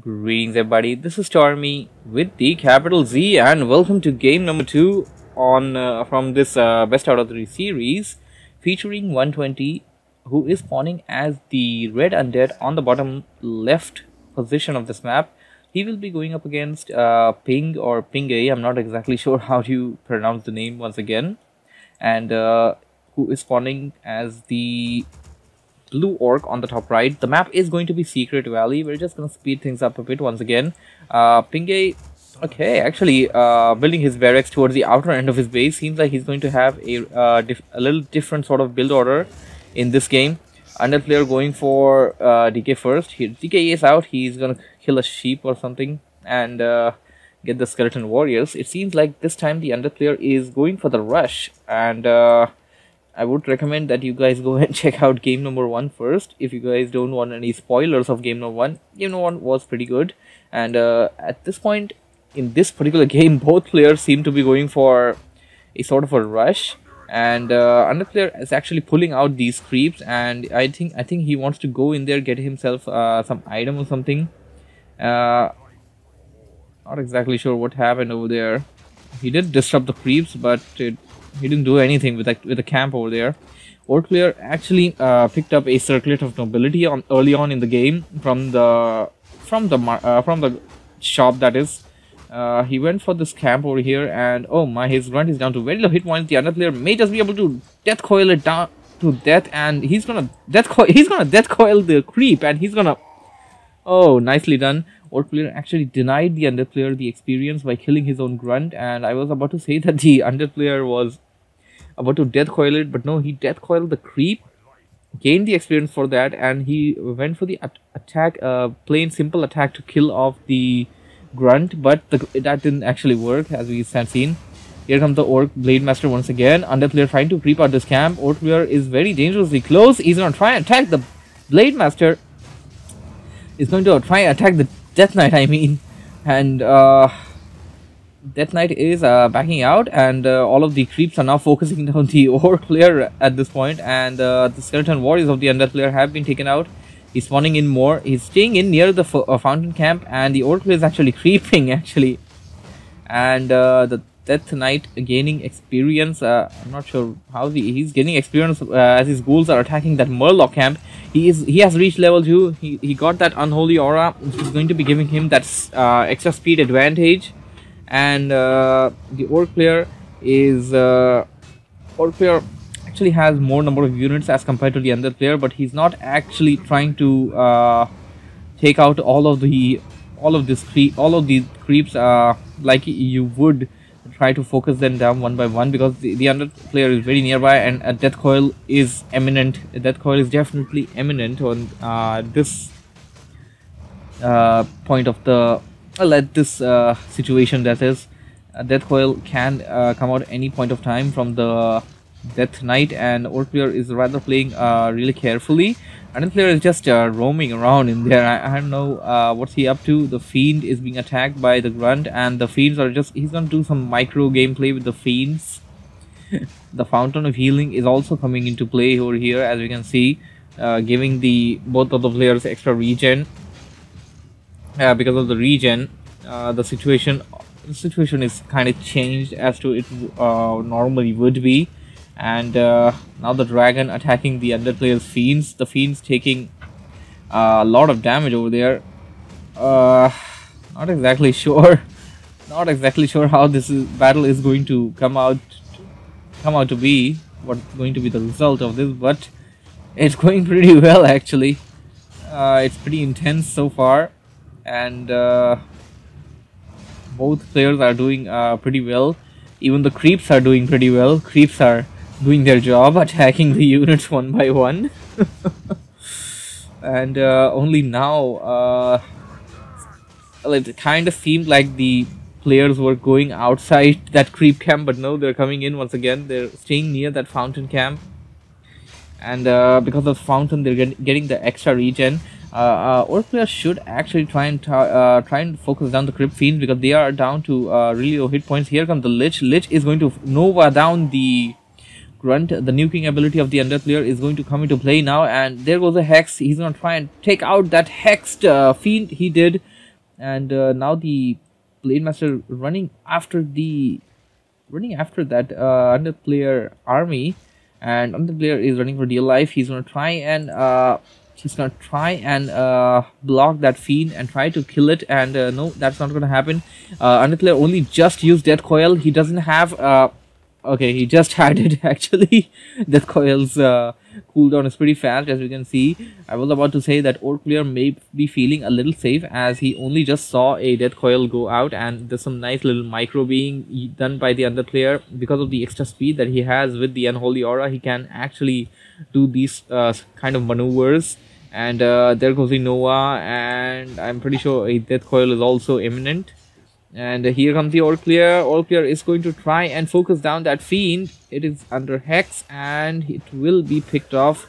Greetings everybody, this is Stormy with the capital Z and welcome to game number 2 on from this best out of 3 series featuring 120 who is spawning as the red undead on the bottom left position of this map. He will be going up against Ping or Pingge, I'm not exactly sure how to pronounce the name once again, and who is spawning as the blue orc on the top right. The map is going to be Secret Valley. We're just going to speed things up a bit once again. Pingge, okay, actually building his barracks towards the outer end of his base. Seems like he's going to have a little different sort of build order in this game. Under player going for DK first. DK is out. He's going to kill a sheep or something and get the skeleton warriors. It seems like this time the under player is going for the rush, and I would recommend that you guys go and check out game number 1 first if you guys don't want any spoilers of game number 1. Game number 1 was pretty good, and at this point in this particular game both players seem to be going for a sort of a rush, and under player is actually pulling out these creeps, and I think he wants to go in there, get himself some item or something. Not exactly sure what happened over there. He did disrupt the creeps, but he didn't do anything with the camp over there. Orc player actually picked up a circlet of nobility early on in the game from the shop, that is. He went for this camp over here, and oh my, his grunt is down to very low hit points. The other player may just be able to death coil it down to death, and he's gonna death coil the creep, and he's gonna, oh, nicely done. Orc player actually denied the under player the experience by killing his own grunt, and I was about to say that the under player was about to death coil it, but no, he death coiled the creep, gained the experience for that, and he went for the attack, plain simple attack to kill off the grunt, but that didn't actually work, as we have seen. Here comes the orc blade master once again. Under player trying to creep out this camp. Orc player is very dangerously close. He's gonna try and attack the blade master. He's going to try and attack the Death Knight, I mean, and Death Knight is backing out, and all of the creeps are now focusing on the orc player at this point, and the skeleton warriors of the under player have been taken out. He's spawning in more. He's staying in near the fountain camp, and the orc player is actually creeping actually, and the Death Knight gaining experience. I'm not sure how he's gaining experience as his ghouls are attacking that Murloc camp. He has reached level 2. He got that unholy aura, which is going to be giving him that extra speed advantage. And the orc player actually has more number of units as compared to the under player, but he's not actually trying to take out all of these creeps like you would try to focus them down one by one, because the under player is very nearby, and a death coil is imminent. A death coil is definitely imminent on this point of the this situation, that is. A death coil can come out any point of time from the Death Knight, and orc player is rather playing really carefully. Another player is just roaming around in there. I don't know what's he up to. The fiend is being attacked by the grunt, and the fiends are just, he's gonna do some micro gameplay with the fiends. The fountain of healing is also coming into play over here, as we can see, giving both of the players extra regen. Because of the regen, the situation is kind of changed as to it normally would be. And now the dragon attacking the under player's fiends. The fiends taking a lot of damage over there. Not exactly sure how this battle is going to come out to be. What's going to be the result of this? But it's going pretty well actually. It's pretty intense so far, and both players are doing pretty well. Even the creeps are doing pretty well. Creeps are doing their job, attacking the units one by one. And only now it kind of seemed like the players were going outside that creep camp, but no, they're coming in once again. They're staying near that fountain camp, and because of fountain they're getting the extra regen. Orc players should actually try and focus down the crypt fiends, because they are down to really low hit points. Here comes the lich. Lich is going to nova down the grunt. The nuking ability of the under player is going to come into play now, and there goes a hex. He's gonna try and take out that hexed fiend. He did. and now the Blade Master running after that under player army, and under player is running for dear life. He's gonna try and block that fiend and try to kill it, and no, that's not gonna happen. Under player only just used Death Coil. He doesn't have okay, he just had it actually. Death Coil's cooldown is pretty fast, as you can see. I was about to say that Orc player may be feeling a little safe, as he only just saw a Death Coil go out, and there's some nice little micro being done by the under player. Because of the extra speed that he has with the Unholy Aura, he can actually do these kind of maneuvers. And there goes the Nova, and I'm pretty sure a Death Coil is also imminent. And here comes the Orc player. Orc player is going to try and focus down that fiend. It is under Hex, and it will be picked off.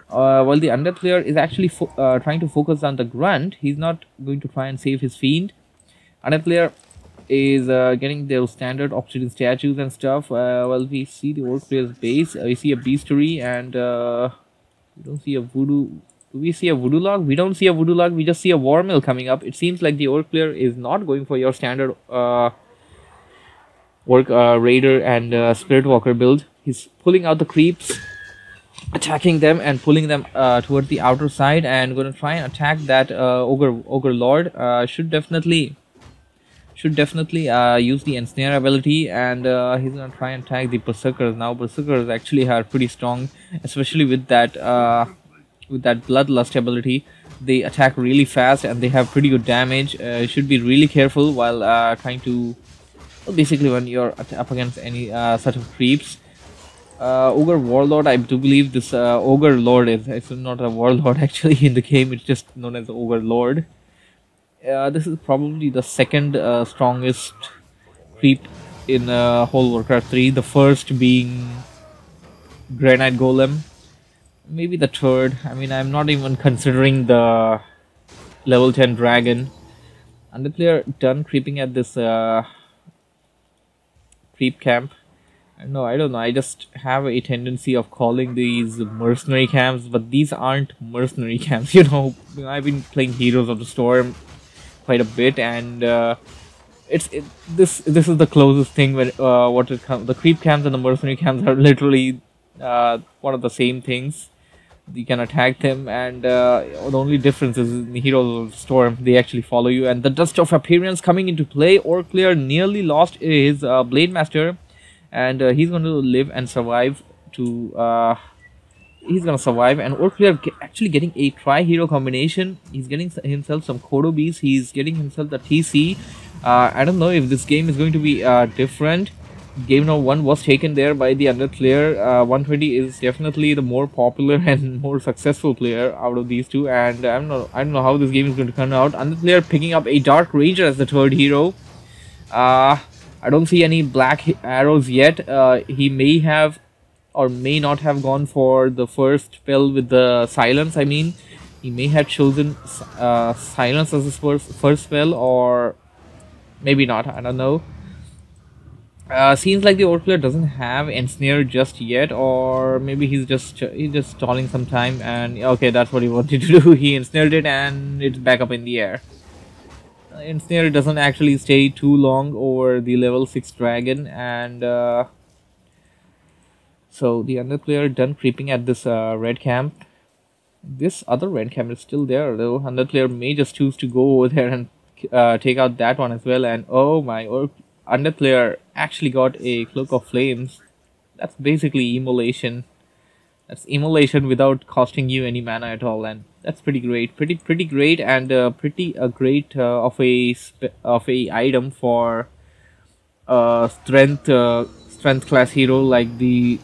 While the under player is actually trying to focus down the Grunt. He's not going to try and save his fiend. Under player is getting their standard obsidian statues and stuff. While we see the Orc player's base, we see a Beastery, and we don't see a Voodoo. Do we see a Voodoo log? We don't see a Voodoo log. We just see a War Mill coming up. It seems like the Orc player is not going for your standard Orc Raider and Spirit Walker build. He's pulling out the creeps, attacking them and pulling them toward the outer side, and going to try and attack that Ogre Lord. Should definitely use the Ensnare ability, and he's going to try and attack the Berserkers. Now Berserkers actually are pretty strong, especially with that Bloodlust ability. They attack really fast and they have pretty good damage. You should be really careful while trying to, well, basically when you're up against any sort of creeps. Ogre Warlord, I do believe this Ogre Lord it's not a Warlord actually in the game. It's just known as Ogre Lord. This is probably the second strongest creep in whole Warcraft 3. The first being Granite Golem. Maybe the third. I mean, I'm not even considering the level 10 dragon. And the player done creeping at this creep camp. I don't know. I just have a tendency of calling these mercenary camps, but these aren't mercenary camps. You know, I've been playing Heroes of the Storm quite a bit, and this is the closest thing when the creep camps and the mercenary camps are literally one of the same things. You can attack them, and the only difference is in the Heroes of the Storm, they actually follow you. And the Dust of Appearance coming into play. Orc player nearly lost his Blade Master, and he's going to live and survive to he's gonna survive. And Orc player actually getting a tri-hero combination. He's getting himself some Kodo Bees, he's getting himself the TC. I don't know if this game is going to be different. Game number 1 was taken there by the under player. 120 is definitely the more popular and more successful player out of these two, and I don't know how this game is going to turn out. Under player picking up a Dark Ranger as the third hero. I don't see any black arrows yet. He may have or may not have gone for the first spell with the silence. I mean, he may have chosen silence as his first spell, or maybe not. I don't know. Seems like the Orc player doesn't have Ensnare just yet, or maybe he's just stalling some time, and okay, that's what he wanted to do. He ensnared it and it's back up in the air. Ensnare doesn't actually stay too long over the level 6 dragon, and so the under player done creeping at this red camp. This other red camp is still there though. Under player may just choose to go over there and take out that one as well. And oh my, under player actually got a Cloak of Flames. That's basically immolation. That's immolation without costing you any mana at all, and that's pretty great. Pretty great, and pretty great of a item for strength class hero like the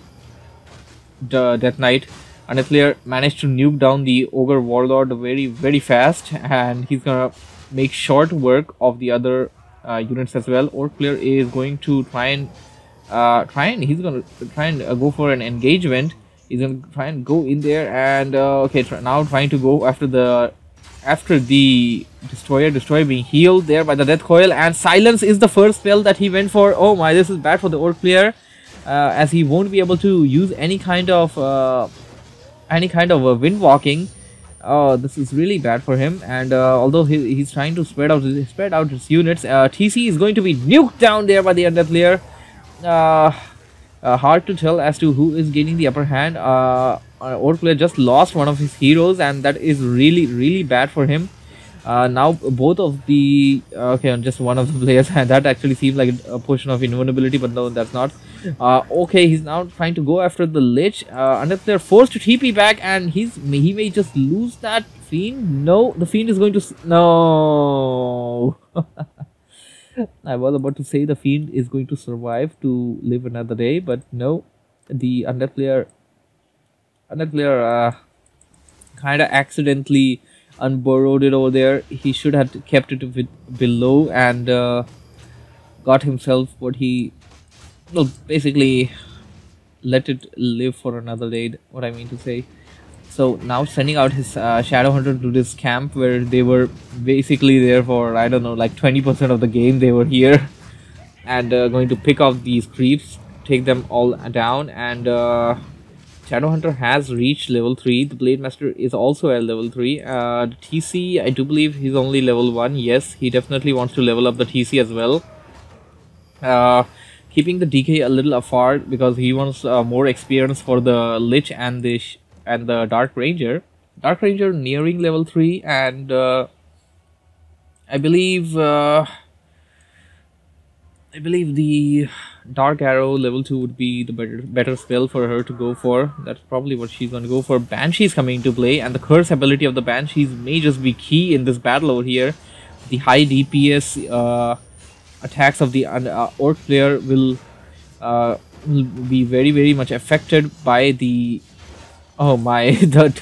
Death Knight. Under player managed to nuke down the Ogre Warlord very fast, and he's gonna make short work of the other units as well. Orc player is going to try and go for an engagement. He's going to try and go in there, and okay, now trying to go after the destroyer being healed there by the Death Coil, and silence is the first spell that he went for. Oh my, this is bad for the Orc player, as he won't be able to use any kind of wind walking. Oh, this is really bad for him. And although he's trying to spread out his units, TC is going to be nuked down there by the Undead player. Uh, Hard to tell as to who is gaining the upper hand. Orc player just lost one of his heroes, and that is really bad for him. Now both of the okay, just one of the players, and that actually seems like a portion of invulnerability, but no, that's not. Okay, he's now trying to go after the lich. Unless they're forced to TP back, and he may just lose that fiend. No, the fiend is going to no. I was about to say the fiend is going to survive to live another day, but no, the undead player kind of accidentally unburrowed it over there. He should have kept it below and got himself what he, well, basically let it live for another day, what I mean to say. So now sending out his shadow hunter to this camp where they were basically there for, I don't know, like 20% of the game they were here, and going to pick off these creeps, take them all down. And Shadowhunter has reached level 3. The Blade Master is also at level 3. The TC, I do believe he's only level 1. Yes, he definitely wants to level up the TC as well. Keeping the DK a little apart because he wants more experience for the Lich and the Dark Ranger. Dark Ranger nearing level 3, and I believe the Dark Arrow level 2 would be the better spell for her to go for. That's probably what she's going to go for. Banshee's coming into play, and the curse ability of the Banshees may just be key in this battle over here. The high DPS attacks of the Orc player will be very much affected by the... Oh my, the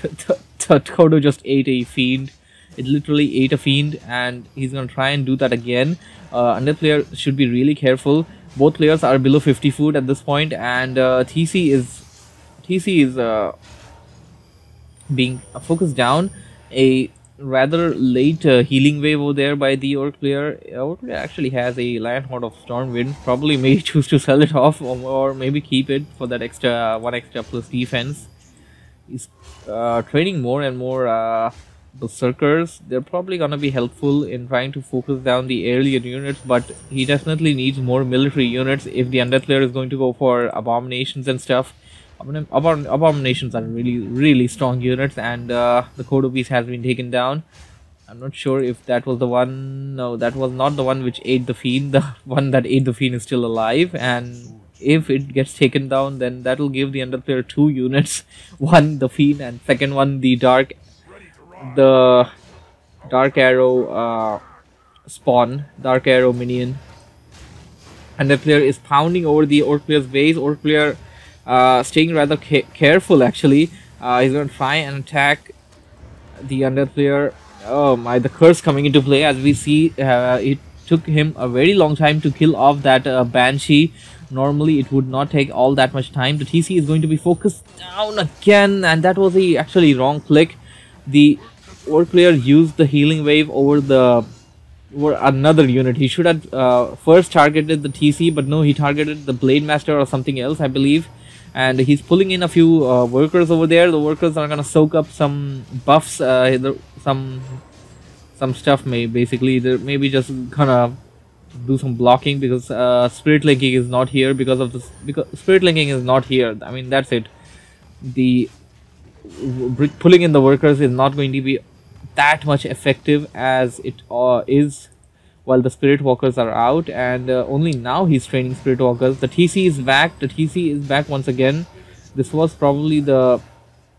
Kodo just ate a fiend. It literally ate a fiend, and he's gonna try and do that again. Undead player should be really careful. Both players are below 50 food at this point, and TC is being focused down. A rather late healing wave over there by the Orc player. Orc player actually has a Lionheart of Stormwind. Probably may choose to sell it off, or maybe keep it for that extra 1 extra plus defense. He's training more and more berserkers. They're probably gonna be helpful in trying to focus down the alien units, but he definitely needs more military units if the undead player is going to go for abominations and stuff. Abominations are really strong units, and the Kodo Beast has been taken down. I'm not sure if that was the one. No, that was not the one which ate the fiend. The one that ate the fiend is still alive, and if it gets taken down, then that will give the undead player 2 units. One the fiend, and second one the dark arrow spawn, dark arrow minion. And the player is pounding over the Orc player's base. Orc player staying rather careful actually. He's going to try and attack the undead player. Oh my, the curse coming into play. As we see, it took him a very long time to kill off that Banshee. Normally it would not take all that much time. The TC is going to be focused down again, and that was a actually wrong click. The Orc player used the healing wave over another unit. He should have first targeted the TC, but no, he targeted the Blade Master or something else, I believe. And he's pulling in a few workers over there. The workers are gonna soak up some buffs, some stuff. Basically they're maybe just gonna do some blocking because spirit linking is not here because spirit linking is not here. I mean, that's it. The pulling in the workers is not going to be that much effective as it is while the spirit walkers are out, and only now he's training spirit walkers. The TC is back. The TC is back once again. This was probably the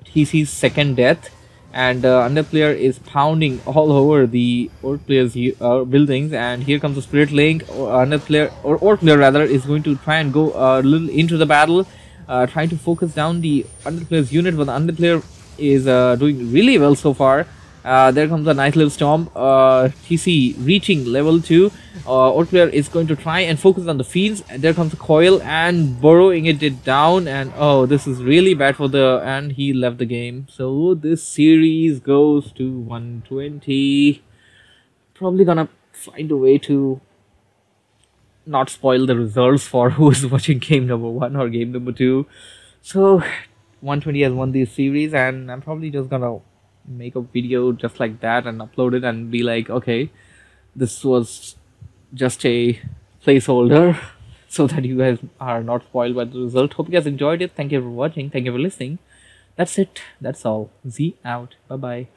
TC's second death, and undead player is pounding all over the Orc player's buildings. And here comes the spirit link. Undead player, or Orc player rather, is going to try and go a little into the battle, trying to focus down the undead player's unit, but the undead player is doing really well so far. There comes a nice little storm. TC reaching level 2. Orc player is going to try and focus on the fiends. And there comes a coil and burrowing it down. And oh, this is really bad for the... And he left the game. So this series goes to 120. Probably gonna find a way to not spoil the results for who's watching game number 1 or game number 2. So 120 has won this series, and I'm probably just gonna make a video just like that and upload it and be like, okay, this was just a placeholder so that you guys are not spoiled by the result. Hope you guys enjoyed it. Thank you for watching. Thank you for listening. That's it. That's all. Z out. Bye bye.